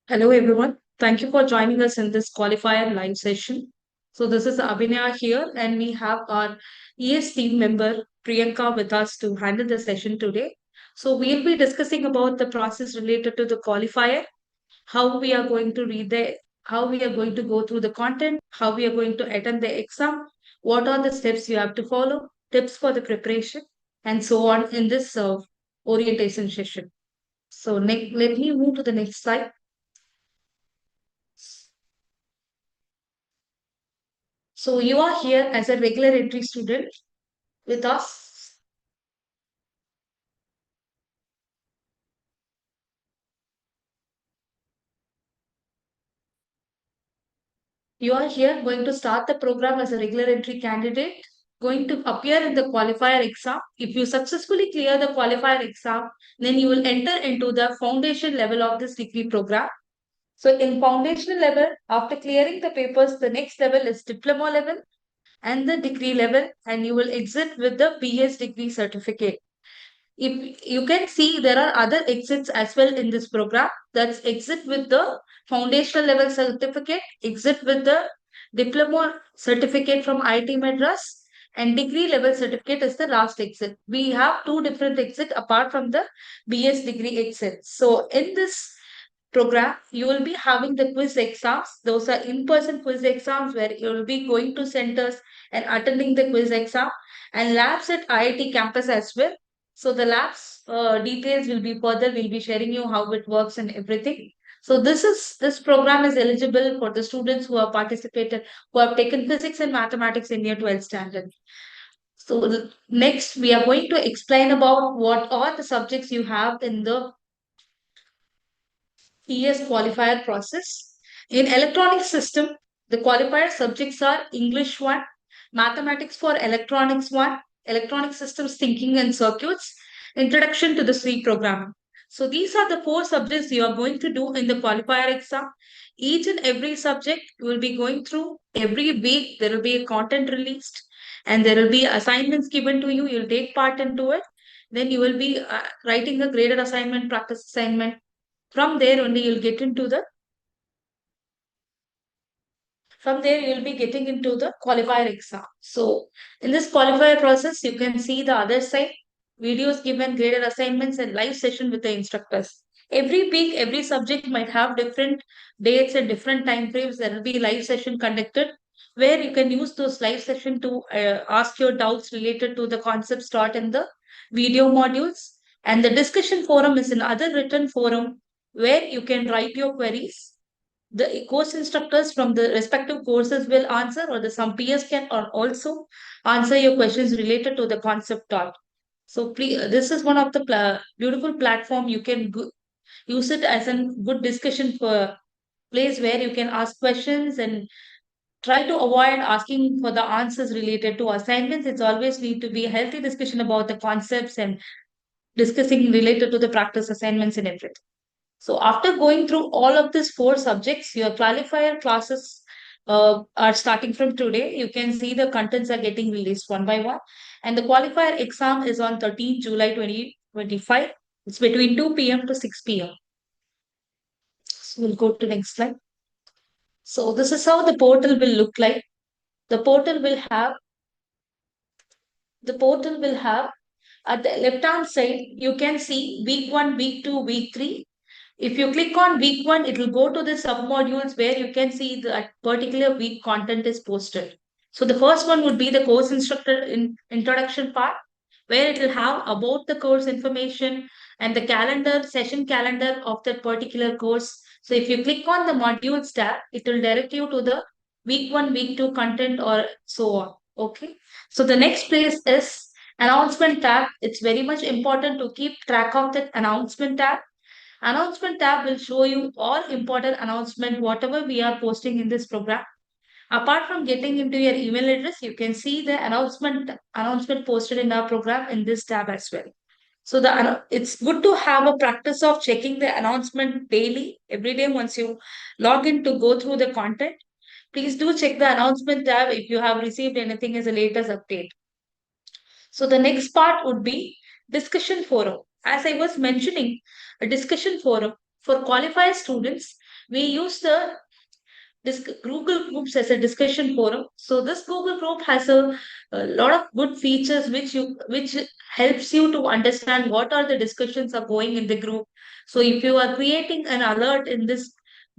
Hello, everyone. Thank you for joining us in this qualifier live session. So, this is Abhinaya here, and we have our ES team member Priyanka with us to handle the session today. So, we'll be discussing about the process related to the qualifier, how we are going to read how we are going to go through the content, how we are going to attend the exam, what are the steps you have to follow, tips for the preparation, and so on in this orientation session. So, let me move to the next slide. So you are here as a regular entry student with us. You are here going to start the program as a regular entry candidate, going to appear in the qualifier exam. If you successfully clear the qualifier exam, then you will enter into the foundation level of this degree program. So in foundational level, after clearing the papers, the next level is diploma level and the degree level, and you will exit with the BS degree certificate. If you can see, there are other exits as well in this program. That's exit with the foundational level certificate, exit with the diploma certificate from IIT Madras, and degree level certificate is the last exit. We have two different exits apart from the BS degree exit. So in this program, you will be having the quiz exams. Those are in-person quiz exams where you will be going to centers and attending the quiz exam, and labs at IIT campus as well. So the labs details will be further. We'll be sharing you how it works and everything. So this program is eligible for the students who have participated, who have taken physics and mathematics in year 12 standard. So next we are going to explain about what are the subjects you have in the ES qualifier process. In electronic system, the qualifier subjects are English 1, Mathematics for Electronics 1, Electronic Systems Thinking and Circuits, Introduction to the C Programming. So these are the four subjects you are going to do in the qualifier exam. Each and every subject you will be going through every week. There will be a content released and there will be assignments given to you. You'll take part into it. Then you will be writing a graded assignment, practice assignment. From there only you'll get into the from there you'll be getting into the qualifier exam. So in this qualifier process, you can see the other side, videos given, graded assignments, and live session with the instructors. Every week, every subject might have different dates and different time frames. There will be live session conducted where you can use those live session to ask your doubts related to the concepts taught in the video modules. And the discussion forum is another written forum where you can write your queries. The course instructors from the respective courses will answer, or the some peers can or also answer your questions related to the concept taught. So please, this is one of the beautiful platform. You can use it as a good discussion for place where you can ask questions and try to avoid asking for the answers related to assignments. It's always need to be a healthy discussion about the concepts and discussing related to the practice assignments and everything. So after going through all of these four subjects, your qualifier classes are starting from today. You can see the contents are getting released one by one. And the qualifier exam is on 13th July 2025. It's between 2 p.m. to 6 p.m. So we'll go to next slide. So this is how the portal will look like. The portal will have the portal will have at the left hand side, you can see week 1, week 2, week 3. If you click on week 1, it will go to the submodules where you can see that particular week content is posted. So the first one would be the course instructor introduction part, where it will have about the course information and the calendar, session calendar of that particular course. So if you click on the modules tab, it will direct you to the week 1, week 2 content or so on. Okay. So the next place is announcement tab. It's very much important to keep track of that announcement tab Announcement tab will show you all important announcement, whatever we are posting in this program. Apart from getting into your email address, you can see the announcement posted in our program in this tab as well. So it's good to have a practice of checking the announcement daily, every day once you log in to go through the content. Please do check the announcement tab if you have received anything as a latest update. So the next part would be discussion forum. As I was mentioning, a discussion forum for qualified students, we use the Google Groups as a discussion forum. So this Google Group has a lot of good features which helps you to understand what are the discussions are going in the group. So if you are creating an alert in this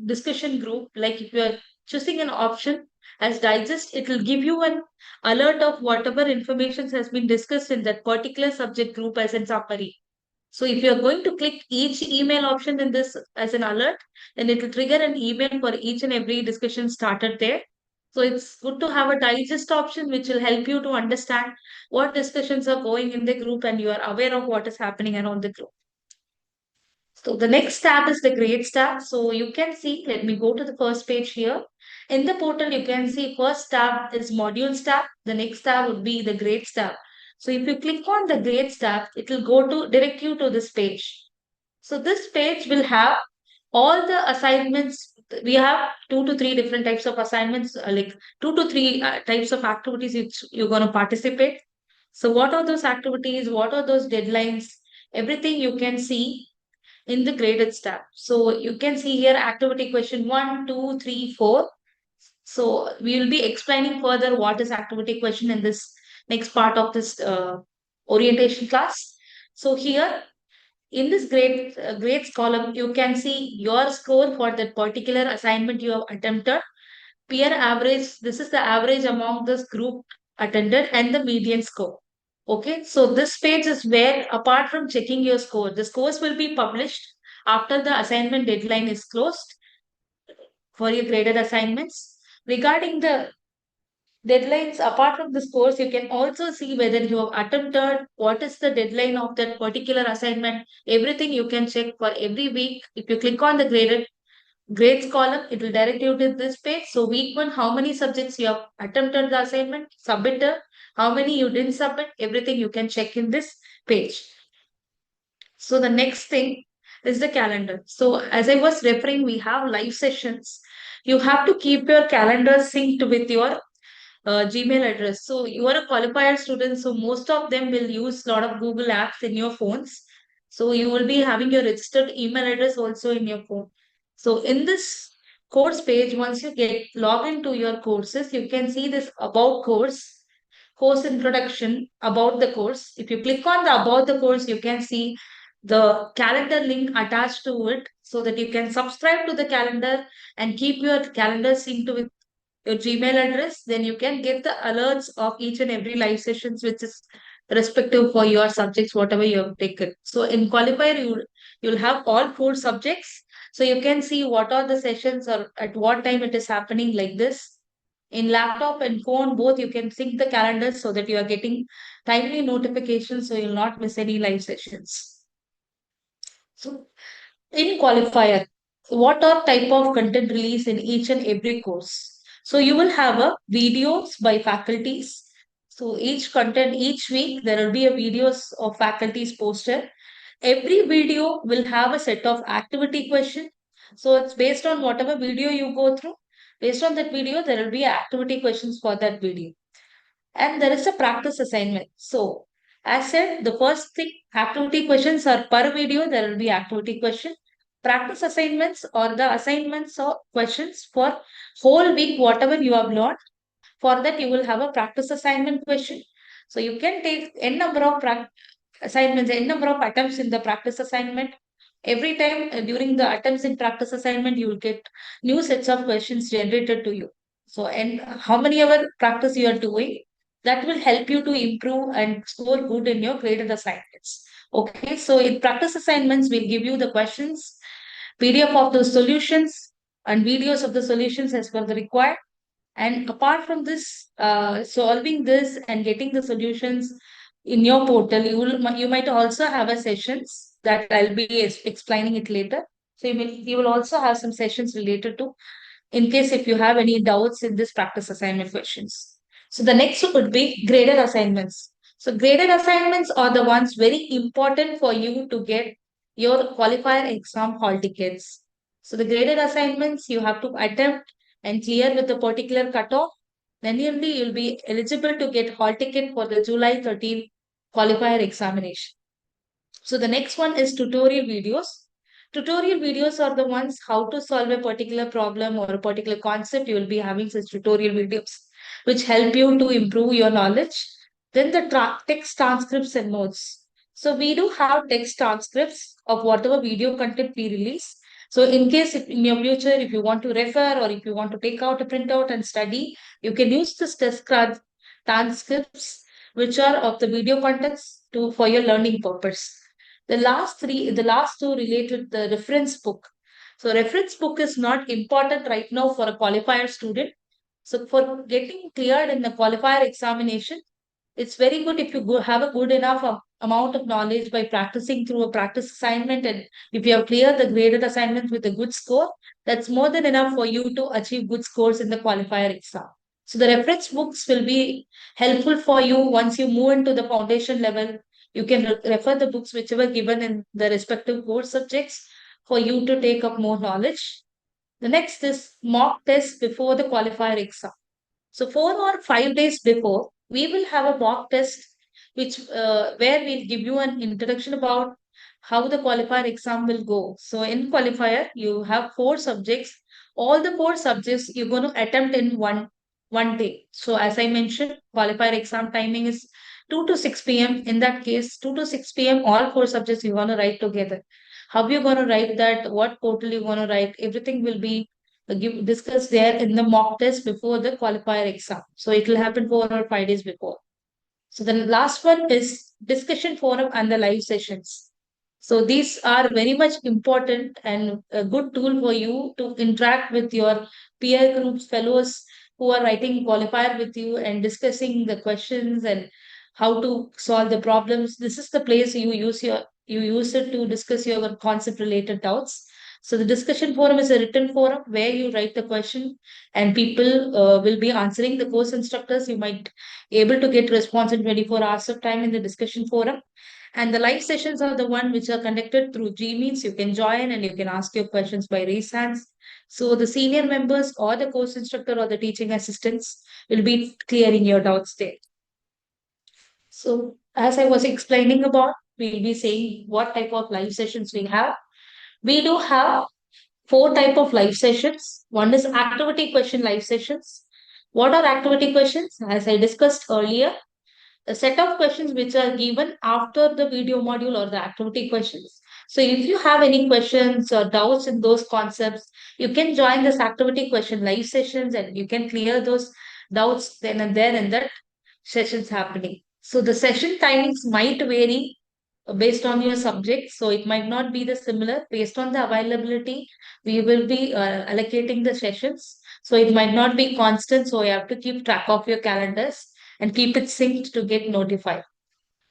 discussion group, like if you are choosing an option as digest, it will give you an alert of whatever information has been discussed in that particular subject group as a summary. So if you're going to click each email option in this as an alert, then it will trigger an email for each and every discussion started there. So it's good to have a digest option which will help you to understand what discussions are going in the group and you are aware of what is happening around the group. So the next tab is the grades tab. So you can see, let me go to the first page here. In the portal, you can see first tab is modules tab. The next tab would be the grades tab. So if you click on the grades tab, it will go to direct you to this page. So this page will have all the assignments. We have 2 to 3 different types of assignments, like 2 to 3 types of activities which you're going to participate. So what are those activities? What are those deadlines? Everything you can see in the graded tab. So you can see here activity question 1, 2, 3, 4. So we will be explaining further what is activity question in this next part of this orientation class. So here in this grades column, you can see your score for that particular assignment you have attempted. Peer average, this is the average among this group attended and the median score. Okay, so this page is where, apart from checking your score, the scores will be published after the assignment deadline is closed for your graded assignments. Regarding the deadlines, apart from the scores, you can also see whether you have attempted, what is the deadline of that particular assignment. Everything you can check for every week. If you click on the graded grades column, it will direct you to this page. So week one, how many subjects you have attempted the assignment, submitted, how many you didn't submit, everything you can check in this page. So the next thing is the calendar. So as I was referring, we have live sessions. You have to keep your calendar synced with your Gmail address. So you are a qualifier student, so most of them will use a lot of Google apps in your phones. So you will be having your registered email address also in your phone. So in this course page, once you get log into your courses, you can see this about course introduction, about the course. If you click on the about the course, you can see the calendar link attached to it so that you can subscribe to the calendar and keep your calendar synced with your Gmail address, then you can get the alerts of each and every live sessions which is respective for your subjects, whatever you have taken. So in qualifier, you'll have all 4 subjects. So you can see what are the sessions or at what time it is happening like this. In laptop and phone, both you can sync the calendars so that you are getting timely notifications so you'll not miss any live sessions. So in qualifier, what are type of content release in each and every course? So you will have a videos by faculties. So each content, each week, there will be a videos of faculties posted. Every video will have a set of activity question. So it's based on whatever video you go through. Based on that video, there will be activity questions for that video. And there is a practice assignment. So as said, the first thing, activity questions are per video, there will be activity question. Practice assignments or the assignments or questions for whole week, whatever you have learned. For that, you will have a practice assignment question. So you can take n number of assignments, n number of attempts in the practice assignment. Every time during the attempts in practice assignment, you will get new sets of questions generated to you. So, and how many hour practice you are doing, that will help you to improve and score good in your graded assignments. Okay, so in practice assignments, we'll give you the questions, PDF of the solutions, and videos of the solutions as per the required. And apart from this, solving this and getting the solutions in your portal, you might also have a sessions that I'll be explaining it later. So you will also have some sessions related to, in case if you have any doubts in this practice assignment questions. So the next would be graded assignments. So graded assignments are the ones very important for you to get your qualifier exam hall tickets. So the graded assignments you have to attempt and clear with a particular cutoff. Then only you'll be eligible to get hall ticket for the July 13 qualifier examination. So the next one is tutorial videos. Tutorial videos are the ones how to solve a particular problem or a particular concept. You will be having such tutorial videos which help you to improve your knowledge. Then the text transcripts and notes. So we do have text transcripts of whatever video content we release. So in case if in your future, if you want to refer or if you want to take out a printout and study, you can use this transcripts which are of the video contents to for your learning purpose. The last two related the reference book. So reference book is not important right now for a qualifier student. So for getting cleared in the qualifier examination, it's very good if you have a good enough amount of knowledge by practicing through a practice assignment. And if you have cleared the graded assignment with a good score, that's more than enough for you to achieve good scores in the qualifier exam. So the reference books will be helpful for you once you move into the foundation level. You can refer the books whichever given in the respective course subjects for you to take up more knowledge. The next is mock test before the qualifier exam. So 4 or 5 days before, we will have a mock test, which where we'll give you an introduction about how the qualifier exam will go. So in qualifier, you have 4 subjects. All the 4 subjects you're going to attempt in one day. So as I mentioned, qualifier exam timing is 2 to 6 p.m. In that case, 2 to 6 p.m. all 4 subjects you're going to write together. How you're going to write that, what portal you're going to write, everything will be discussed there in the mock test before the qualifier exam. So it will happen 4 or 5 days before. So the last one is discussion forum and the live sessions. So these are very much important and a good tool for you to interact with your peer groups, fellows who are writing qualifier with you and discussing the questions and how to solve the problems. This is the place you use it to discuss your concept related doubts. So the discussion forum is a written forum where you write the question and people will be answering. The course instructors you might able to get response in 24 hours of time in the discussion forum. And the live sessions are the one which are conducted through Gmeets. You can join and you can ask your questions by raise hands. So the senior members or the course instructor or the teaching assistants will be clearing your doubts there. So as I was explaining about, we'll be saying what type of live sessions we have. We do have 4 type of live sessions. One is activity question live sessions. What are activity questions? As I discussed earlier, a set of questions which are given after the video module or the activity questions. So if you have any questions or doubts in those concepts, you can join this activity question live sessions and you can clear those doubts then and there in that sessions happening. So the session timings might vary based on your subject. So it might not be the similar based on the availability. We will be allocating the sessions. So it might not be constant. So you have to keep track of your calendars and keep it synced to get notified.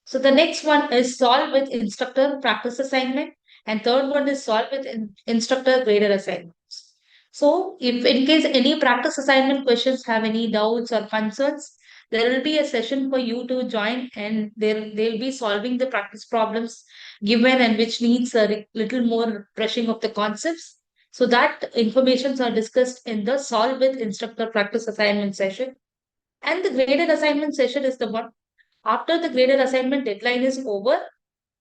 So the next one is solve with instructor practice assignment. And third one is solve with instructor graded assignments. So if in case any practice assignment questions have any doubts or concerns, there will be a session for you to join and they'll be solving the practice problems given and which needs a little more brushing of the concepts. So that informations are discussed in the solve with instructor practice assignment session. And the graded assignment session is the one after the graded assignment deadline is over,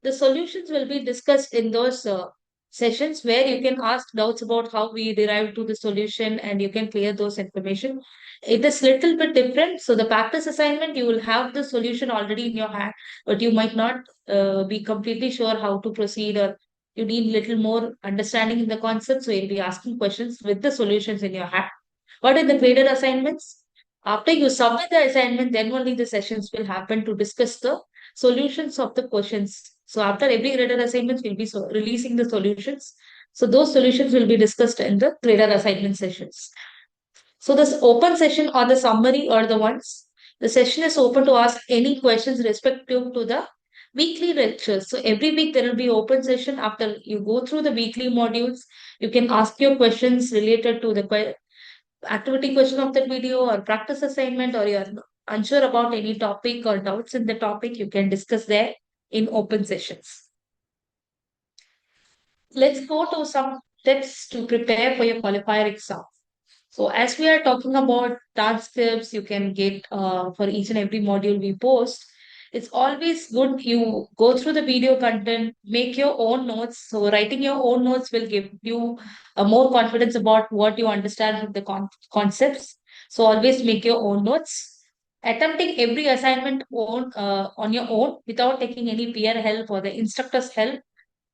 the solutions will be discussed in those sessions where you can ask doubts about how we derived to the solution and you can clear those information. It is little bit different. So the practice assignment, you will have the solution already in your hand, but you might not be completely sure how to proceed or you need little more understanding in the concept. So you'll be asking questions with the solutions in your hand. But in the graded assignments, after you submit the assignment, then only the sessions will happen to discuss the solutions of the questions. So after every graded assignment, we'll be releasing the solutions. So those solutions will be discussed in the graded assignment sessions. So this open session or the summary or the ones, the session is open to ask any questions respective to the weekly lectures. So every week there will be open session. After you go through the weekly modules, you can ask your questions related to the activity question of that video or practice assignment, or you're unsure about any topic or doubts in the topic, you can discuss there in open sessions. Let's go to some tips to prepare for your qualifier exam. So as we are talking about transcripts, you can get for each and every module we post. It's always good you go through the video content, make your own notes. So writing your own notes will give you more confidence about what you understand with the concepts. So always make your own notes. Attempting every assignment on your own without taking any peer help or the instructor's help,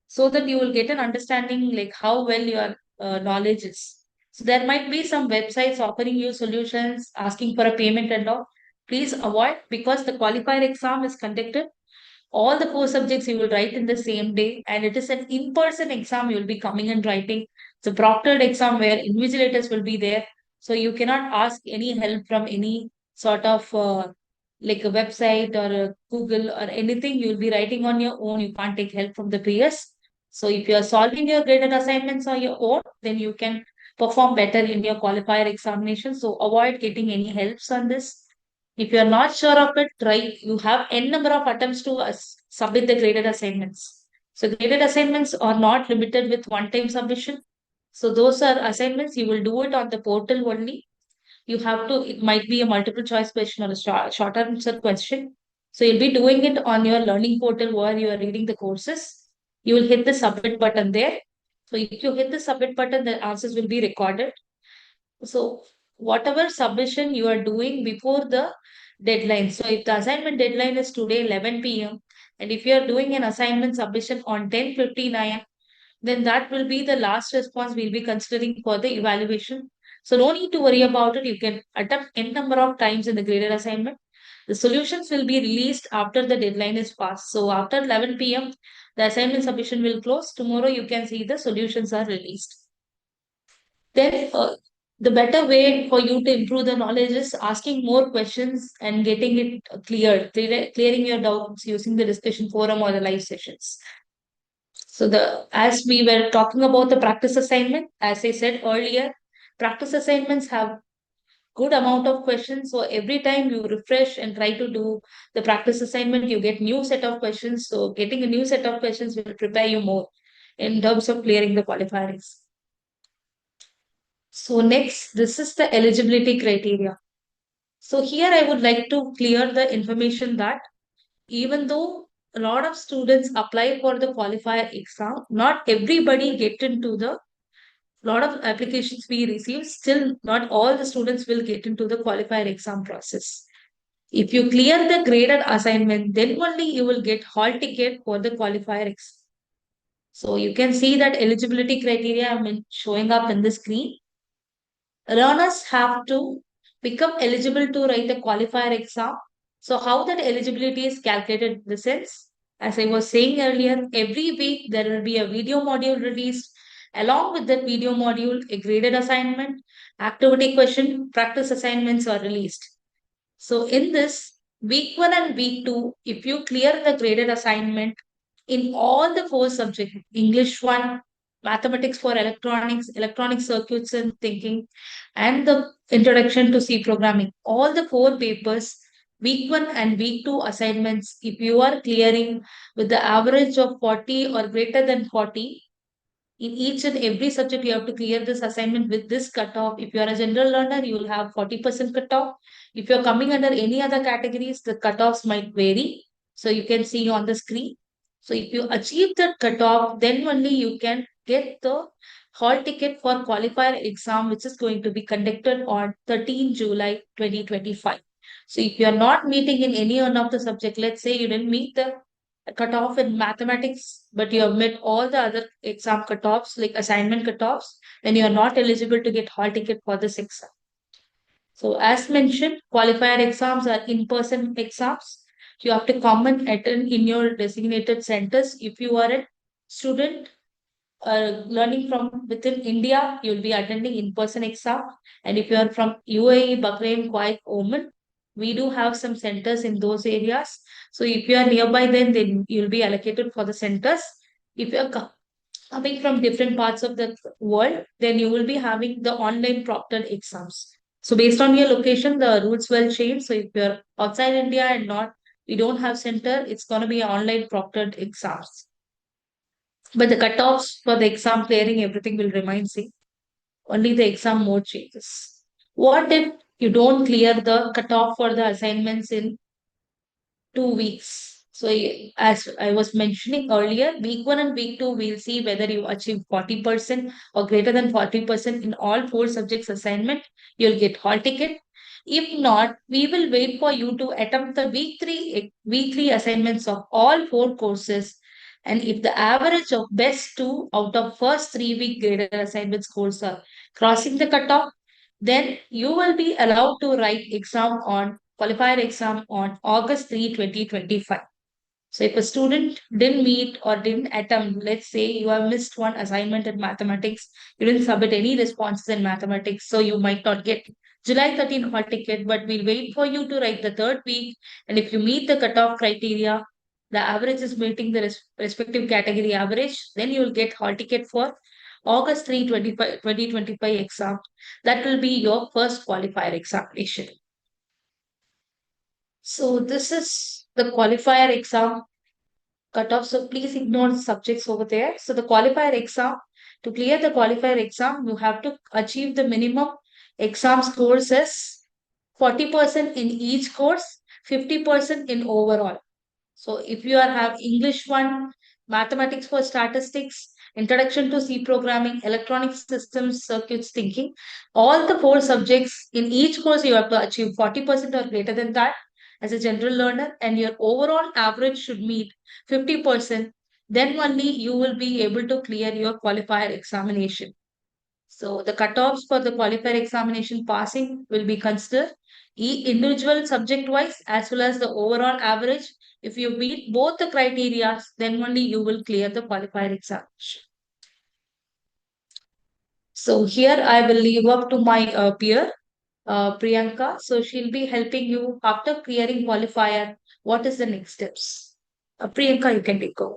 so that you will get an understanding like how well your knowledge is. So there might be some websites offering you solutions, asking for a payment and all. Please avoid, because the qualifier exam is conducted. All the four subjects you will write in the same day, and it is an in-person exam you will be coming and writing. It's a proctored exam where invigilators will be there. So you cannot ask any help from any sort of like a website or a Google or anything. You'll be writing on your own. You can't take help from the peers. So if you are solving your graded assignments on your own, then you can perform better in your qualifier examination. So avoid getting any helps on this. If you are not sure of it, try. You have n number of attempts to submit the graded assignments. So graded assignments are not limited with one-time submission. So those are assignments you will do it on the portal only. You have to. It might be a multiple choice question or a short answer question. So you'll be doing it on your learning portal where you are reading the courses. You will hit the submit button there. So if you hit the submit button, the answers will be recorded. So whatever submission you are doing before the deadline. So if the assignment deadline is today 11 p.m. and if you are doing an assignment submission on 10:59, then that will be the last response we'll be considering for the evaluation. So no need to worry about it. You can attempt n number of times in the graded assignment. The solutions will be released after the deadline is passed. So after 11 p.m., the assignment submission will close. Tomorrow you can see the solutions are released. Then the better way for you to improve the knowledge is asking more questions and getting it clearing your doubts using the discussion forum or the live sessions. So the as we were talking about the practice assignment, as I said earlier, practice assignments have good amount of questions. So every time you refresh and try to do the practice assignment, you get new set of questions. So getting a new set of questions will prepare you more in terms of clearing the qualifiers. So next, this is the eligibility criteria. So here I would like to clear the information that even though a lot of students apply for the qualifier exam, not everybody get into the lot of applications we receive, still not all the students will get into the qualifier exam process. If you clear the graded assignment, then only you will get hall ticket for the qualifier exam. So you can see that eligibility criteria have been showing up in the screen. Learners have to become eligible to write a qualifier exam. So how that eligibility is calculated in the sense, as I was saying earlier, every week there will be a video module released. Along with that video module, a graded assignment, activity question, practice assignments are released. So in this, week 1 and week 2, if you clear the graded assignment in all the four subjects, English 1, mathematics for electronics, electronic circuits and thinking, and the introduction to C programming, all the four papers, week 1 and week 2 assignments, if you are clearing with the average of 40 or greater than 40, in each and every subject, you have to clear this assignment with this cutoff. If you are a general learner, you will have 40% cutoff. If you're coming under any other categories, the cutoffs might vary. So you can see on the screen. So if you achieve that cutoff, then only you can get the hall ticket for qualifier exam, which is going to be conducted on 13 July 2025. So if you are not meeting in any one of the subject, let's say you didn't meet the cutoff in mathematics, but you have met all the other exam cutoffs, like assignment cutoffs, then you are not eligible to get hall ticket for this exam. So as mentioned, qualifier exams are in-person exams. You have to come and attend in your designated centers. If you are a student learning from within India, you'll be attending in-person exam. And if you are from UAE, Bahrain, Kuwait, Oman, we do have some centers in those areas. So if you are nearby, then you'll be allocated for the centers. If you're coming from different parts of the world, then you will be having the online proctored exams. So based on your location, the rules will change. So if you're outside India and not, we don't have center, it's going to be online proctored exams. But the cutoffs for the exam clearing, everything will remain same. Only the exam mode changes. What if you don't clear the cutoff for the assignments in 2 weeks? So, as I was mentioning earlier, week one and week two, we'll see whether you achieve 40% or greater than 40% in all four subjects assignment. You'll get hall ticket. If not, we will wait for you to attempt the week three assignments of all four courses. And if the average of best two out of first 3 week graded assignment scores are crossing the cutoff, then you will be allowed to write exam on qualifier exam on August 3, 2025. So if a student didn't meet or didn't attempt, let's say you have missed one assignment in mathematics, you didn't submit any responses in mathematics, so you might not get July 13 hall ticket, but we'll wait for you to write the third week. And if you meet the cutoff criteria, the average is meeting the respective category average, then you will get hall ticket for August 3, 2025 exam. That will be your first qualifier examination. So this is the qualifier exam cutoff. So please ignore the subjects over there. So the qualifier exam, to clear the qualifier exam, you have to achieve the minimum exam scores as 40% in each course, 50% in overall. So if you are have English one, mathematics for statistics, introduction to C programming, electronic systems, circuits thinking, all the four subjects in each course you have to achieve 40% or greater than that as a general learner, and your overall average should meet 50%. Then only you will be able to clear your qualifier examination. So the cutoffs for the qualifier examination passing will be considered individual subject wise as well as the overall average. If you meet both the criteria, then only you will clear the qualifier examination. So here I will leave up to my peer, Priyanka. So she'll be helping you after clearing qualifier. What is the next steps? Priyanka, you can take over.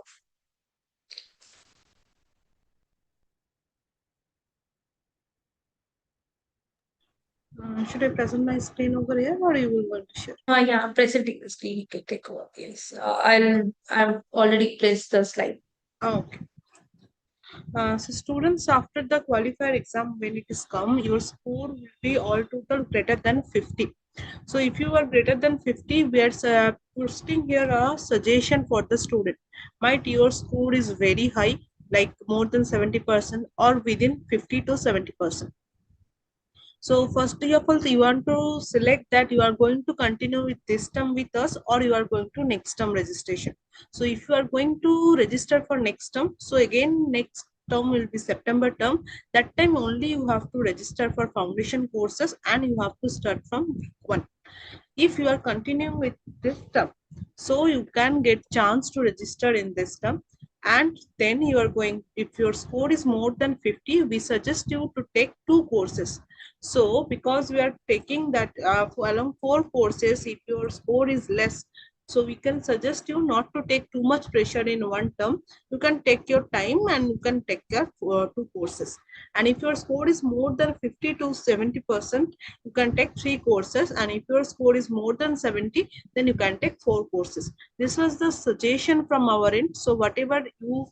Should I present my screen over here or you will want to share? Yeah, I'm presenting the screen. You can take over. Yes, I've already placed the slide. Oh, okay. So students, after the qualifier exam, when it is come, your score will be all total greater than 50. So if you are greater than 50, we are posting here a suggestion for the student. Might your score is very high, like more than 70% or within 50 to 70%. So first of all, you want to select that you are going to continue with this term with us or you are going to next term registration. So if you are going to register for next term, so again next term will be September term. That time only you have to register for foundation courses and you have to start from week 1. If you are continuing with this term, so you can get chance to register in this term, and then you are going, if your score is more than 50, we suggest you to take two courses. So because we are taking that along four courses, if your score is less, so we can suggest you not to take too much pressure in one term. You can take your time and you can take your two courses. And if your score is more than 50 to 70%, you can take three courses, and if your score is more than 70, then you can take four courses. This was the suggestion from our end. So whatever you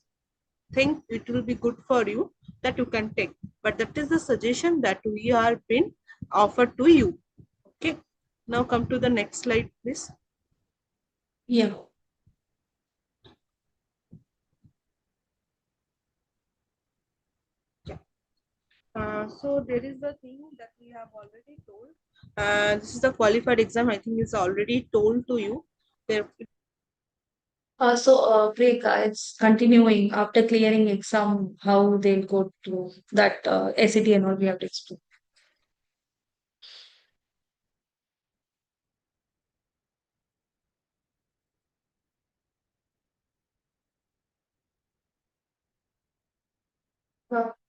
think it will be good for you, that you can take, but that is the suggestion that we are been offered to you. Okay, now come to the next slide, please. Yeah. Yeah. So there is the thing that we have already told. This is the qualified exam. I think it's already told to you. There, Priyanka, it's continuing after clearing exam, how they'll go to that SAT and all we have to explain.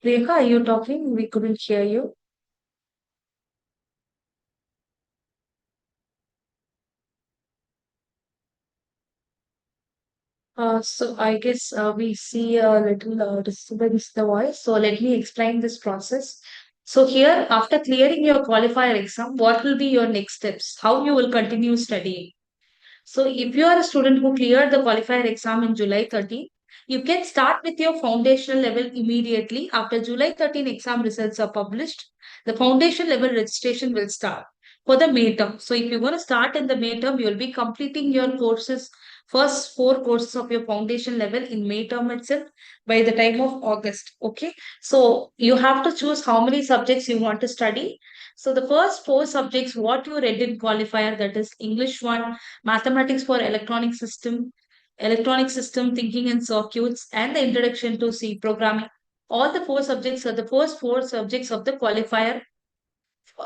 Priyanka, are you talking? We couldn't hear you. So I guess we see a little disturbance in the voice. So let me explain this process. So here, after clearing your qualifier exam, what will be your next steps? How you will continue studying? So if you are a student who cleared the qualifier exam in July 13, you can start with your foundational level immediately. After July 13 exam results are published, the foundation level registration will start for the May term. So if you're going to start in the May term, you will be completing your courses, first four courses of your foundation level in May term itself by the time of August. Okay. So you have to choose how many subjects you want to study. So the first four subjects, what you read in qualifier, that is English 1, mathematics for electronic system thinking and circuits, and the introduction to C programming. All the four subjects are the first four subjects of the qualifier,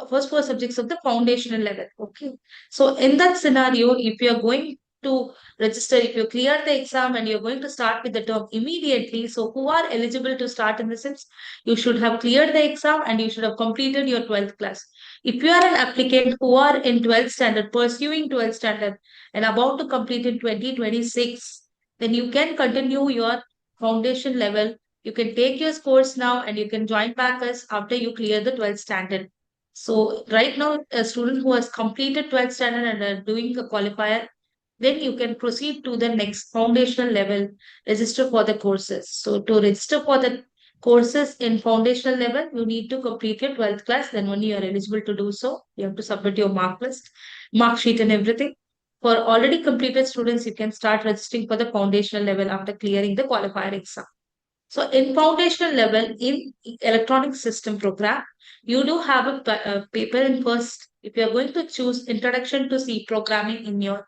first four subjects of the foundational level. Okay. So in that scenario, if you're going to register, if you clear the exam and you're going to start with the term immediately, so who are eligible to start in the sense, you should have cleared the exam and you should have completed your 12th class. If you are an applicant who are in 12th standard, pursuing 12th standard and about to complete in 2026, then you can continue your foundation level. You can take your course now and you can join back us after you clear the 12th standard. So right now, a student who has completed 12th standard and are doing a qualifier, then you can proceed to the next foundational level, register for the courses. So to register for the courses in foundational level, you need to complete your 12th class. Then only you are eligible to do so. You have to submit your mark list, mark sheet and everything. For already completed students, you can start registering for the foundational level after clearing the qualifier exam. So in foundational level, in electronic system program, you do have a paper in first. If you are going to choose introduction to C programming in your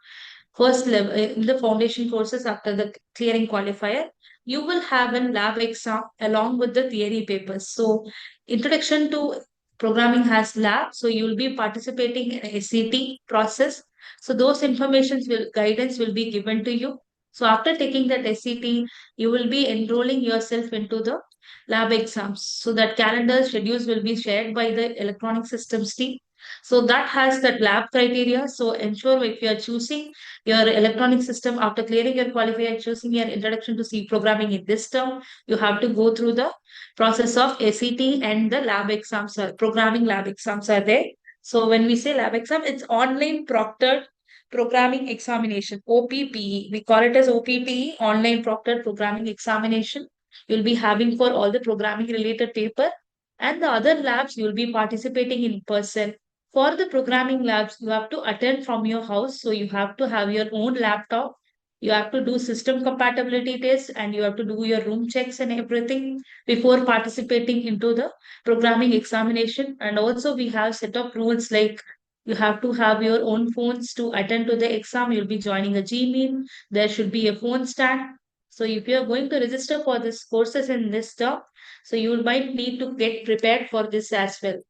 first level in the foundation courses after the clearing qualifier, you will have a lab exam along with the theory papers. So introduction to programming has lab, so you will be participating in SCT process. So those informations will guidance will be given to you. So after taking that SCT, you will be enrolling yourself into the lab exams. So that calendar schedules will be shared by the electronic systems team. So that has that lab criteria. So ensure if you are choosing your electronic system after clearing your qualifier, choosing your introduction to C programming in this term, you have to go through the process of SET and the lab exams, programming lab exams are there. So when we say lab exam, it's online proctored programming examination, OPPE. We call it as OPPE, online proctored programming examination. You'll be having for all the programming related paper, and the other labs you'll be participating in person. For the programming labs, you have to attend from your house. So you have to have your own laptop. You have to do system compatibility tests and you have to do your room checks and everything before participating into the programming examination. And also we have set of rules like you have to have your own phones to attend to the exam. You'll be joining a Gmeet. There should be a phone stand. So if you are going to register for this courses in this term, so you might need to get prepared for this as well.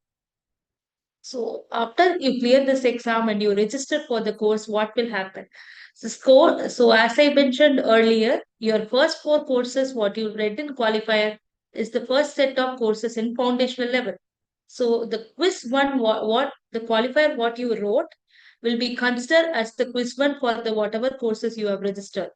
So after you clear this exam and you register for the course, what will happen? So as I mentioned earlier, your first four courses, what you read in qualifier, is the first set of courses in foundational level. So the quiz one, what the qualifier, what you wrote, will be considered as the quiz one for the whatever courses you have registered.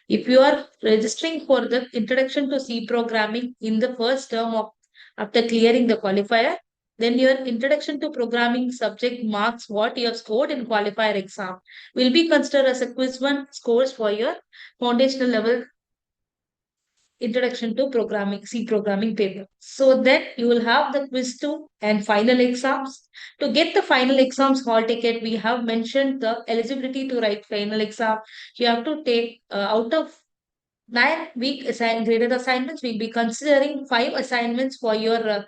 If you are registering for the introduction to C programming in the first term of after clearing the qualifier, then your introduction to programming subject marks what you have scored in qualifier exam will be considered as a quiz one scores for your foundational level introduction to programming, C programming paper. So then you will have the quiz two and final exams. To get the final exams hall ticket, we have mentioned the eligibility to write final exam. You have to take out of 9 week graded assignments, we'll be considering 5 assignments for your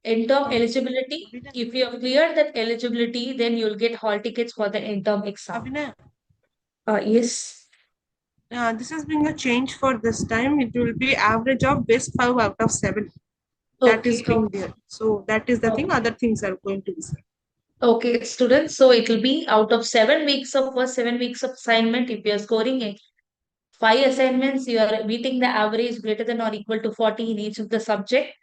end-term eligibility. Abhinay, If you have cleared that eligibility, then you'll get hall tickets for the end-term exam. Abhinay, Yes. this has been a change for this time. It will be average of best 5 out of 7. That is Okay. being there. So that is the thing. Okay. Other things are going to be said. Okay, students. So it will be out of 7 weeks of first 7 weeks of assignment. If you are scoring 5 assignments, you are meeting the average greater than or equal to 40 in each of the subject.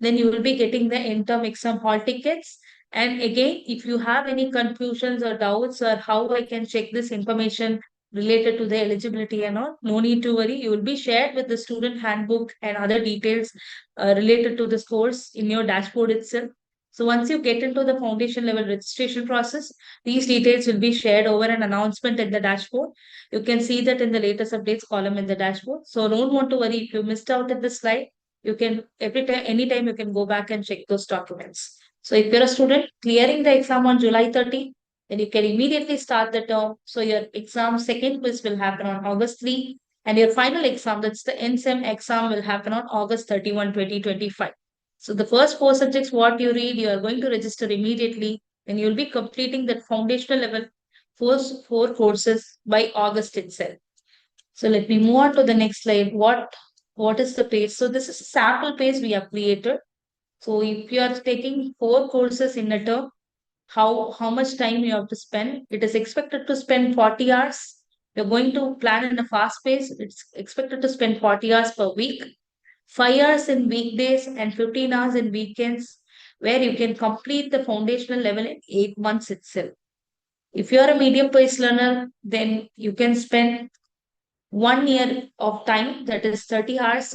Then you will be getting the interim exam hall tickets. And again, if you have any confusions or doubts or how I can check this information related to the eligibility and all. No need to worry. You will be shared with the student handbook and other details related to this course in your dashboard itself. So once you get into the foundation level registration process, these details will be shared over an announcement in the dashboard. You can see that in the latest updates column in the dashboard. So don't want to worry if you missed out at the slide. You can every time, anytime you can go back and check those documents. So if you're a student clearing the exam on July 30, then you can immediately start the term. So your exam second quiz will happen on August 3, and your final exam, that's the NSEM exam, will happen on August 31, 2025. So the first four subjects what you read, you are going to register immediately, and you'll be completing that foundational level first four courses by August itself. So let me move on to the next slide. What is the page? So this is a sample page we have created. So if you are taking four courses in a term, how much time you have to spend? It is expected to spend 40 hours. You're going to plan in a fast pace. It's expected to spend 40 hours per week, 5 hours in weekdays, and 15 hours in weekends, where you can complete the foundational level in 8 months itself. If you are a medium pace learner, then you can spend 1 year of time, that is 30 hours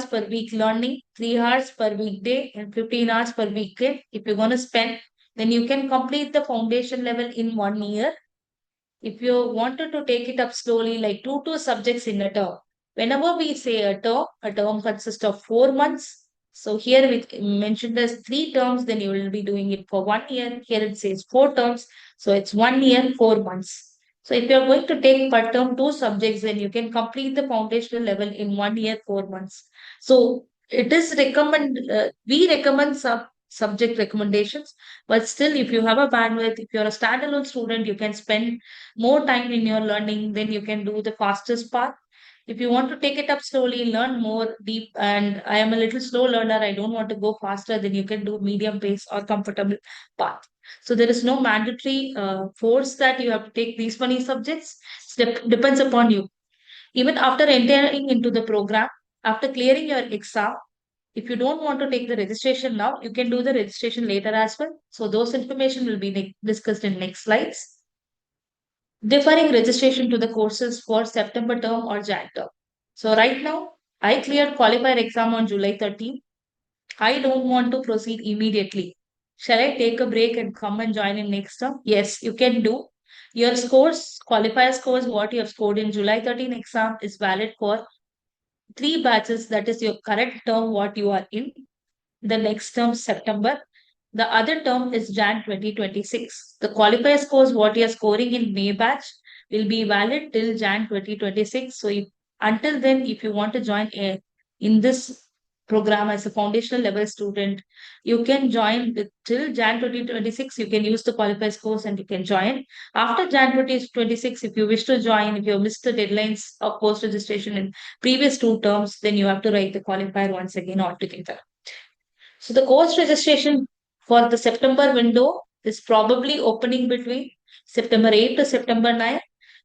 per week learning, 3 hours per weekday, and 15 hours per weekend. If you're going to spend, then you can complete the foundation level in 1 year. If you wanted to take it up slowly, like two subjects in a term, whenever we say a term consists of 4 months. So here we mentioned as 3 terms, then you will be doing it for 1 year. Here it says 4 terms. So it's 1 year, 4 months. So if you're going to take per term 2 subjects, then you can complete the foundational level in 1 year, 4 months. So it is we recommend subject recommendations, but still, if you have a bandwidth, if you're a standalone student, you can spend more time in your learning, then you can do the fastest path. If you want to take it up slowly, learn more deep, and I am a little slow learner, I don't want to go faster, then you can do medium pace or comfortable path. So there is no mandatory force that you have to take these many subjects. Depends upon you. Even after entering into the program, after clearing your exam, if you don't want to take the registration now, you can do the registration later as well. So those information will be discussed in next slides. Deferring registration to the courses for September term or Jan term. So right now, I cleared qualifier exam on July 13th. I don't want to proceed immediately. Shall I take a break and come and join in next term? Yes, you can do. Your scores, qualifier scores, what you have scored in July 13 exam is valid for 3 batches. That is your current term, what you are in. The next term, September. The other term is Jan 2026. The qualifier scores, what you are scoring in May batch, will be valid till Jan 2026. So until then, if you want to join in this program as a foundational level student, you can join with till Jan 2026. You can use the qualifier scores and you can join. After Jan 2026, if you wish to join, if you missed the deadlines of post registration in previous 2 terms, then you have to write the qualifier once again altogether. So the course registration for the September window is probably opening between September 8 to September 9.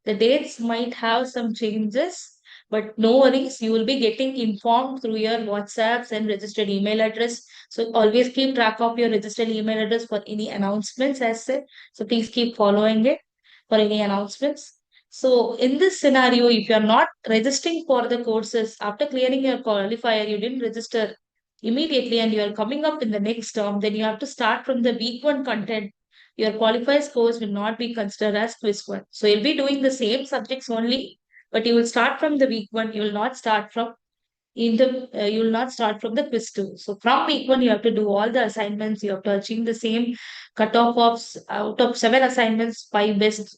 The dates might have some changes, but no worries. You will be getting informed through your WhatsApps and registered email address. So always keep track of your registered email address for any announcements as said. So please keep following it for any announcements. So in this scenario, if you are not registering for the courses after clearing your qualifier, you didn't register immediately and you are coming up in the next term, then you have to start from the week one content. Your qualified scores will not be considered as quiz one. So you'll be doing the same subjects only, but you will start from the week one. You will not start from you will not start from the quiz two. So from week one, you have to do all the assignments. You have to achieve the same cutoff of out of 7 assignments, 5 best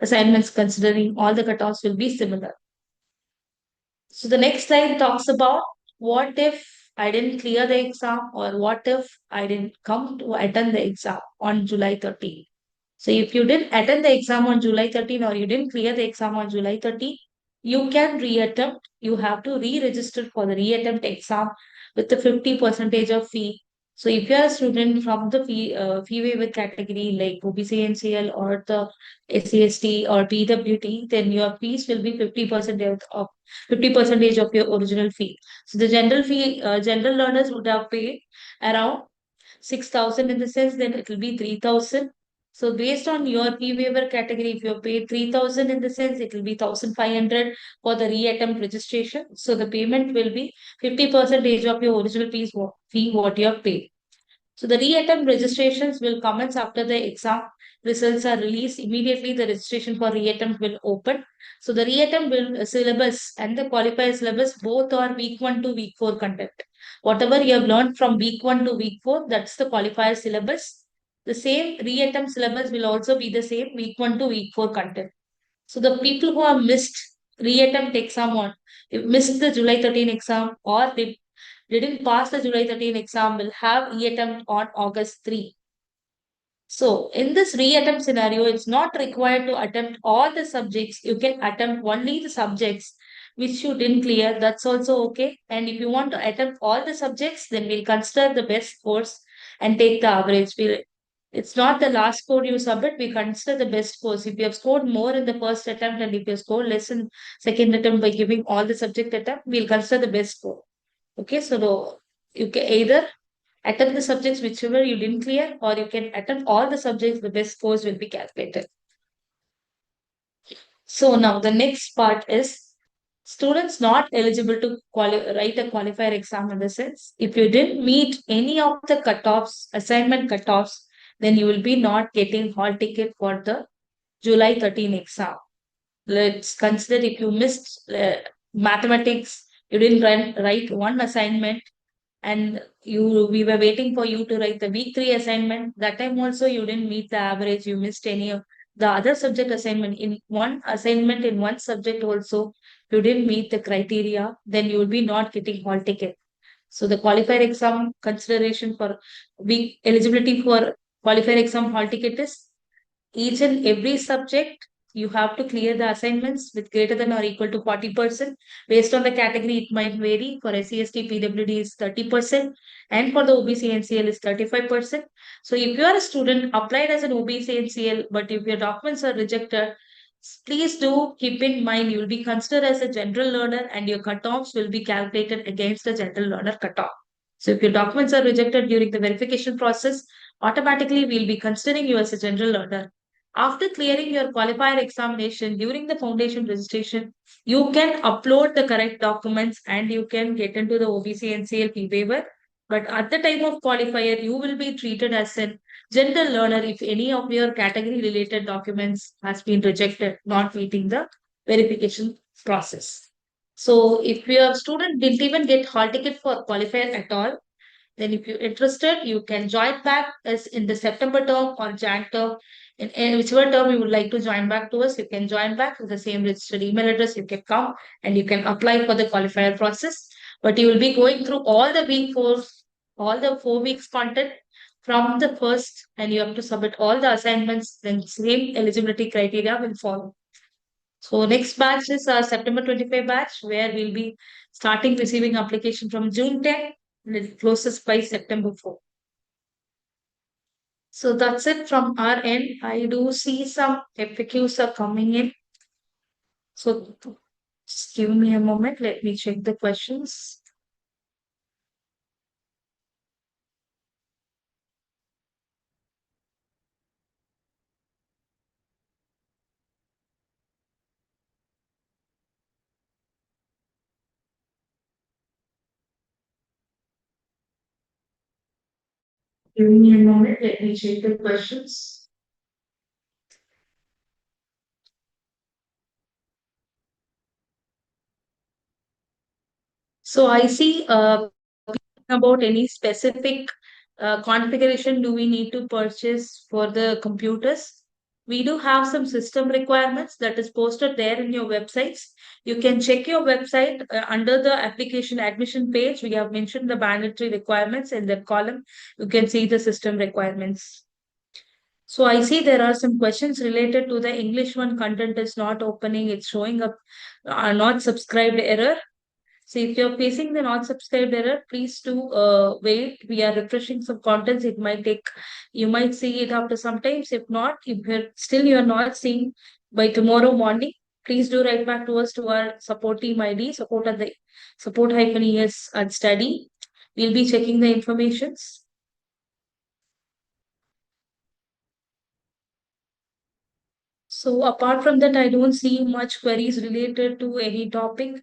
assignments, considering all the cutoffs will be similar. So the next slide talks about what if I didn't clear the exam or what if I didn't come to attend the exam on July 13. So if you didn't attend the exam on July 13 or you didn't clear the exam on July 13, you can reattempt. You have to re-register for the reattempt exam with the 50 percentage of fee. So if you are a student from the fee waiver category like OBC NCL or the SCST or PWT, then your fees will be 50 percentage of your original fee. So the general learners would have paid around 6,000 in the sense, then it will be 3,000. So based on your P waiver category, if you paid 3,000 in the sense, it will be 1,500 for the reattempt registration. So the payment will be 50% of your original fee what you have paid. So the reattempt registrations will commence after the exam results are released. Immediately the registration for reattempt will open. So the reattempt will syllabus and the qualifier syllabus both are week 1 to week 4 content. Whatever you have learned from week 1 to week 4, that's the qualifier syllabus. The same reattempt syllabus will also be the same week 1 to week 4 content. So the people who have missed reattempt exam on, missed the July 13 exam or didn't pass the July 13 exam will have reattempt on August 3. So in this reattempt scenario, it's not required to attempt all the subjects. You can attempt only the subjects which you didn't clear. That's also okay. And if you want to attempt all the subjects, then we'll consider the best scores and take the average. It's not the last score you submit. We consider the best scores. If you have scored more in the first attempt and if you score less in second attempt by giving all the subject attempt, we'll consider the best score. Okay, so you can either attempt the subjects whichever you didn't clear, or you can attempt all the subjects, the best scores will be calculated. So now the next part is students not eligible to write a qualifier exam in the sense if you didn't meet any of the cutoffs, assignment cutoffs, then you will be not getting hall ticket for the July 13 exam. Let's consider if you missed mathematics, you didn't write one assignment, and we were waiting for you to write the week 3 assignment. That time also you didn't meet the average, you missed any of the other subject assignment. In one assignment in one subject also, you didn't meet the criteria, then you will be not getting hall ticket. So the qualifier exam consideration for week eligibility for qualifier exam hall ticket is each and every subject, you have to clear the assignments with greater than or equal to 40%. Based on the category, it might vary. For SCST, PWD is 30%, and for the OBC NCL is 35%. So if you are a student applied as an OBC NCL, but if your documents are rejected, please do keep in mind you will be considered as a general learner and your cutoffs will be calculated against the general learner cutoff. So if your documents are rejected during the verification process, automatically we'll be considering you as a general learner. After clearing your qualifier examination during the foundation registration, you can upload the correct documents and you can get into the OBC and CLP waiver. But at the time of qualifier, you will be treated as a general learner if any of your category related documents has been rejected, not meeting the verification process. So if your student didn't even get hall ticket for qualifier at all, then if you're interested, you can join back as in the September term or Jan term. In whichever term you would like to join back to us, you can join back with the same registered email address. You can come and you can apply for the qualifier process. But you will be going through all the week 4, all the 4 weeks content from the first, and you have to submit all the assignments. Then same eligibility criteria will follow. So next batch is our September 25 batch, where we'll be starting receiving application from June 10 and it closes by September 4. So that's it from our end. I do see some FAQs are coming in. So just give me a moment. Let me check the questions. Give me a moment. Let me check the questions. So I see about any specific configuration do we need to purchase for the computers. We do have some system requirements that is posted there in your websites. You can check your website under the application admission page. We have mentioned the mandatory requirements in that column. You can see the system requirements. So I see there are some questions related to the English one content is not opening. It's showing up not subscribed error. So if you're facing the not subscribed error, please do wait. We are refreshing some contents. It might take, you might see it after some times. If not, if you're not seeing by tomorrow morning, please do write back to us to our support team ID, support at the support-es and study. We'll be checking the informations. So apart from that, I don't see much queries related to any topic.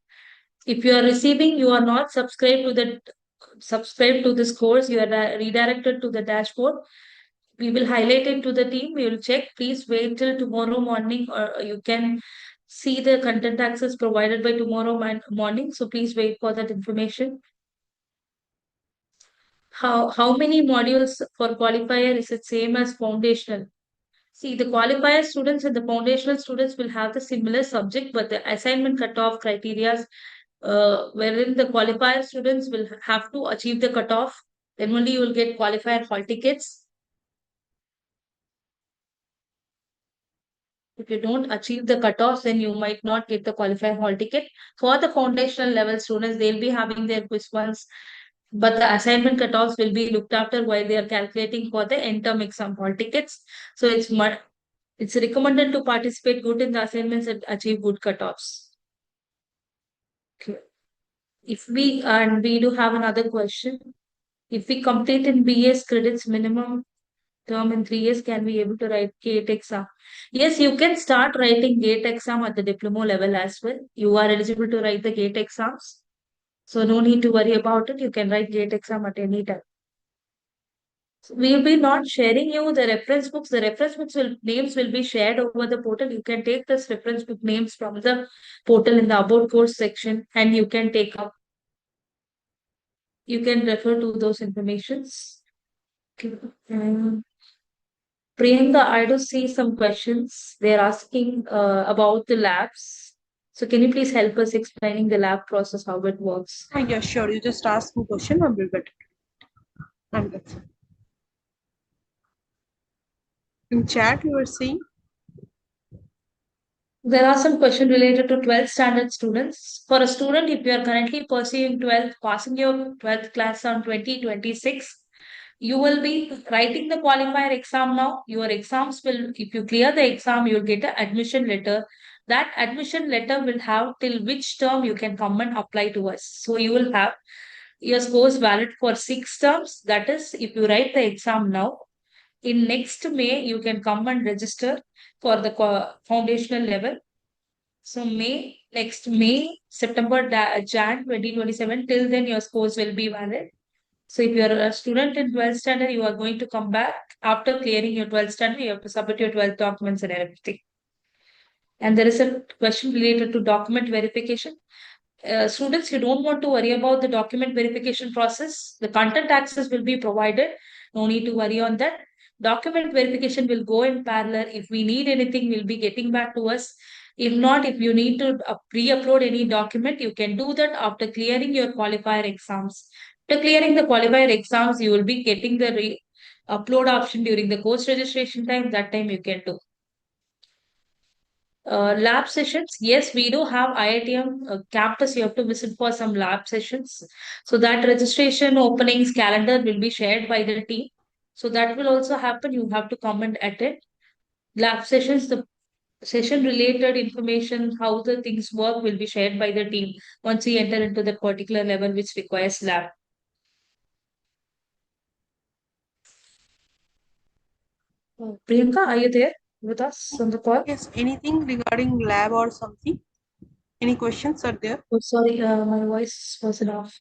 If you are receiving, you are not subscribed to this course, you are redirected to the dashboard. We will highlight it to the team. We will check. Please wait till tomorrow morning, or you can see the content access provided by tomorrow morning. So please wait for that information. How many modules for qualifier is it same as foundational? See, the qualifier students and the foundational students will have the similar subject, but the assignment cutoff criteria, wherein the qualifier students will have to achieve the cutoff, then only you will get qualifier hall tickets. If you don't achieve the cutoffs, then you might not get the qualifier hall ticket. For the foundational level students, they'll be having their quiz ones, but the assignment cutoffs will be looked after while they are calculating for the end term exam hall tickets. So it's recommended to participate good in the assignments and achieve good cutoffs. Okay. We do have another question. If we complete in BS credits minimum term in 3 years, can we able to write GATE exam? Yes, you can start writing GATE exam at the diploma level as well. You are eligible to write the GATE exams. So no need to worry about it. You can write GATE exam at any time. So we will be not sharing you the reference books. The reference books names will be shared over the portal. You can take this reference book names from the portal in the about course section and you can take up. You can refer to those informations. Okay. Priyanka, I do see some questions. They're asking about the labs. So can you please help us explaining the lab process, how it works? Yeah, sure. You just ask me question, I will get it. And that's it. In chat, you were saying. There are some questions related to 12th standard students. For a student, if you are currently pursuing 12th, passing your 12th class on 2026, you will be writing the qualifier exam now. Your exams will, if you clear the exam, you'll get an admission letter. That admission letter will have till which term you can come and apply to us. So you will have your scores valid for 6 terms. That is, if you write the exam now, in next May, you can come and register for the foundational level. So next May, September, Jan 2027, till then your scores will be valid. So if you are a student in 12th standard, you are going to come back after clearing your 12th standard, you have to submit your 12th documents and everything. And there is a question related to document verification. Students, you don't want to worry about the document verification process. The content access will be provided. No need to worry on that. Document verification will go in parallel. If we need anything, we'll be getting back to us. If not, if you need to pre-upload any document, you can do that after clearing your qualifier exams. After clearing the qualifier exams, you will be getting the upload option during the course registration time. That time you can do. Lab sessions, yes, we do have IITM campus. You have to visit for some lab sessions. So that registration openings calendar will be shared by the team. So that will also happen. You have to come and attend lab sessions. The session related information, how the things work, will be shared by the team once we enter into that particular level which requires lab. Priyanka, are you there with us on the call? Yes, anything regarding lab or something? Any questions are there? Oh, sorry, my voice wasn't off.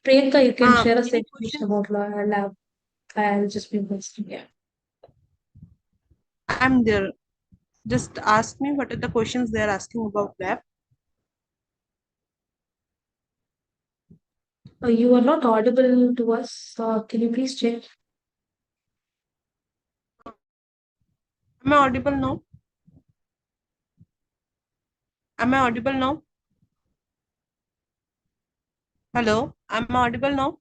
Priyanka, you can share us the Any information questions? about lab. I'll just be listening. Yeah. I'm there. Just ask me what are the questions they are asking about lab. You are not audible to us. Can you please check? Am I audible now? Am I audible now? Hello? Am I audible now?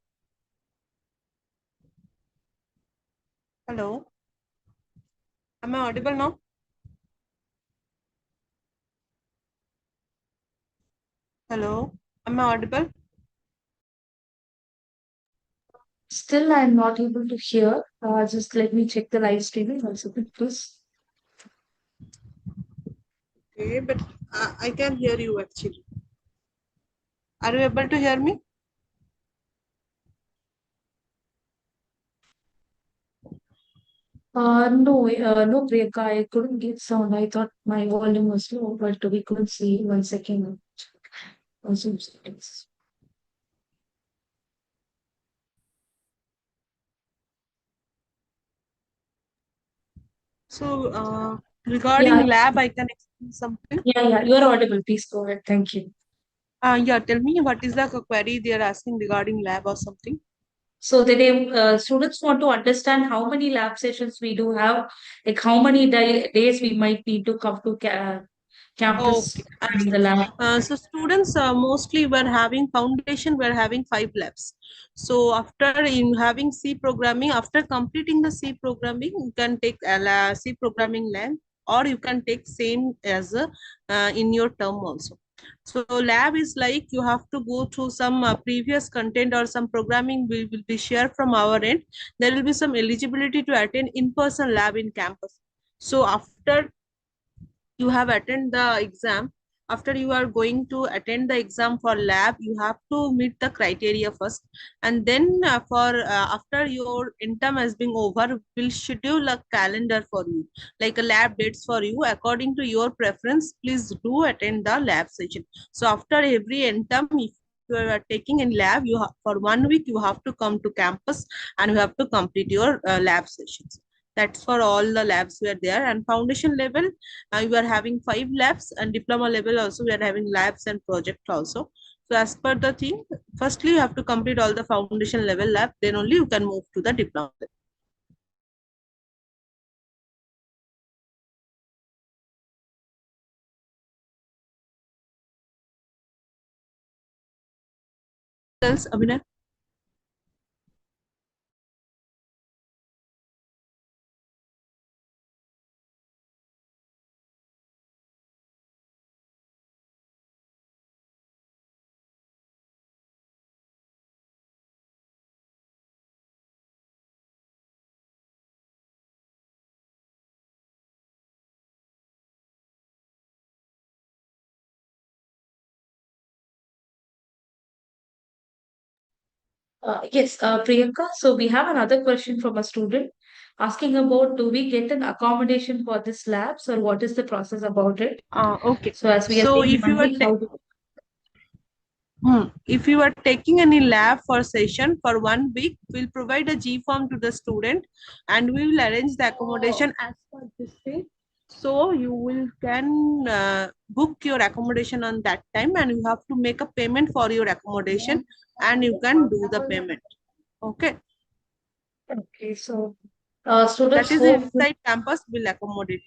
Hello? Am I audible now? Hello? Am I audible? Still, I'm not able to hear. Just let me check the live streaming also, please. Okay, but I can hear you actually. Are you able to hear me? No, Priyanka, I couldn't get sound. I thought my volume was low, but we couldn't see. 1 second. Zoom settings. So, Yeah, regarding lab, I can explain something. yeah. You are audible. Please go ahead. Thank you. Yeah, tell me what is the query they are asking regarding lab or something? So students want to understand how many lab sessions we do have, like how many days we might need to come to campus Okay, in the lab. so students mostly were having foundation, were having 5 labs. So after in having C programming, after completing the C programming, you can take C programming lab, or you can take same as in your term also. So lab is like you have to go through some previous content or some programming will be shared from our end. There will be some eligibility to attend in-person lab in campus. So after you have attend the exam, after you are going to attend the exam for lab, you have to meet the criteria first, and then for after your interim has been over, we'll schedule a calendar for you, like a lab dates for you according to your preference. Please do attend the lab session. So after every interim, if you are taking in lab, for 1 week you have to come to campus and you have to complete your lab sessions. That's for all the labs were there. And foundation level, you are having 5 labs, and diploma level also we are having labs and project also. So as per the thing, firstly you have to complete all the foundation level lab, then only you can move to the diploma level. Else, Abhinay? Yes, Priyanka. So we have another question from a student asking about, do we get an accommodation for this labs or what is the process about it? Okay. So as we are So saying if you 1 week, are if you are taking any lab for session for 1 week, we'll provide a G form to the student, and we will arrange the accommodation as per this thing. So you will can book your accommodation on that time, and you have to make a payment for your accommodation, and you can do the payment. Okay, Okay, so that students is hope. inside campus will accommodate.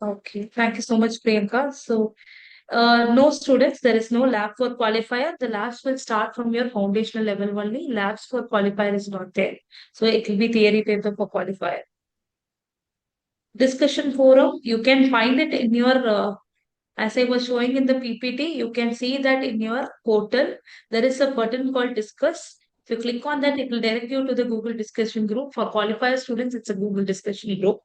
Okay, thank you so much, Priyanka. So, no students, there is no lab for qualifier. The labs will start from your foundational level only. Labs for qualifier is not there. So, it will be theory paper for qualifier. Discussion forum, you can find it in your as I was showing in the PPT, you can see that in your portal, there is a button called discuss. If you click on that, it will direct you to the Google discussion group. For qualifier students, it's a Google discussion group.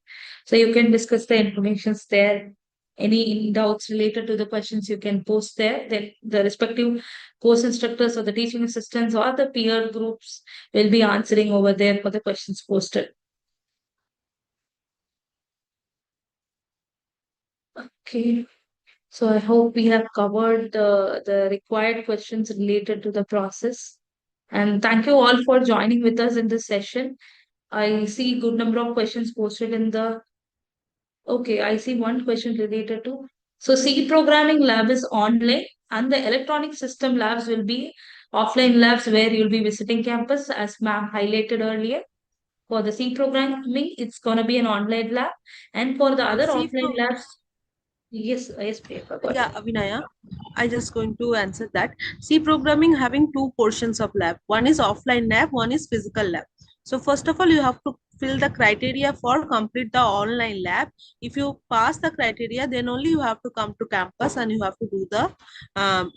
So you can discuss the informations there. Any doubts related to the questions you can post there. Then the respective course instructors or the teaching assistants or the peer groups will be answering over there for the questions posted. Okay. So I hope we have covered the required questions related to the process. And thank you all for joining with us in this session. I see good number of questions posted in the. Okay, I see one question related to. So C programming lab is online and the electronic system labs will be offline labs where you'll be visiting campus as ma'am highlighted earlier. For the C programming, it's gonna be an online lab. And for the other C offline pro labs, yes, Priyanka, go Yeah, ahead. Avinaya, I just going to answer that. C programming having two portions of lab. One is offline lab, one is physical lab. So first of all, you have to fill the criteria for complete the online lab. If you pass the criteria, then only you have to come to campus and you have to do the um,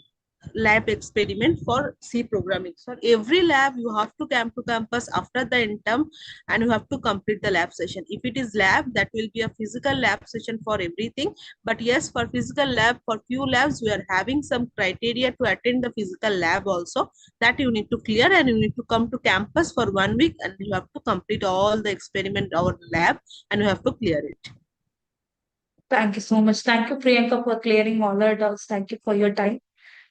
lab experiment for C programming. So every lab you have to come to campus after the interim, and you have to complete the lab session. If it is lab, that will be a physical lab session for everything. But yes, for physical lab, for few labs, we are having some criteria to attend the physical lab also, that you need to clear, and you need to come to campus for 1 week, and you have to complete all the experiment or lab, and you have to clear it. Thank you so much. Thank you, Priyanka, for clearing all our doubts. Thank you for your time.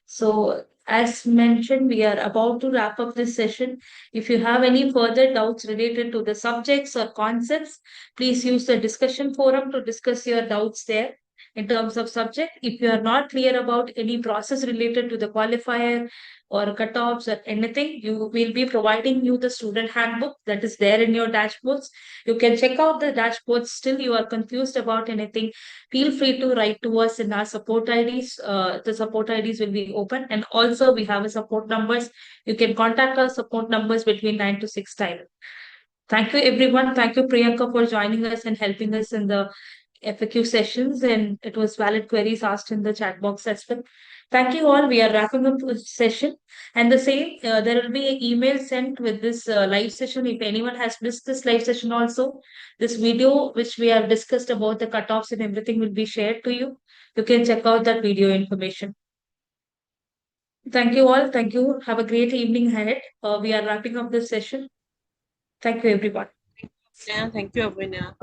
So, as mentioned, we are about to wrap up this session. If you have any further doubts related to the subjects or concepts, please use the discussion forum to discuss your doubts there in terms of subject. If you are not clear about any process related to the qualifier or cutoffs or anything, you will be providing you the student handbook that is there in your dashboards. You can check out the dashboards. Still, you are confused about anything, feel free to write to us in our support IDs. The support IDs will be open. And also we have a support numbers. You can contact our support numbers between 9 to 6 time. Thank you, everyone. Thank you, Priyanka, for joining us and helping us in the FAQ sessions. And it was valid queries asked in the chat box as well. Thank you all. We are wrapping up the session. And the same, there will be an email sent with this live session. If anyone has missed this live session also, this video, which we have discussed about the cutoffs and everything, will be shared to you. You can check out that video information. Thank you all. Thank you. Have a great evening ahead. We are wrapping up this session. Thank you, everyone. Yeah, thank you, Abhinya.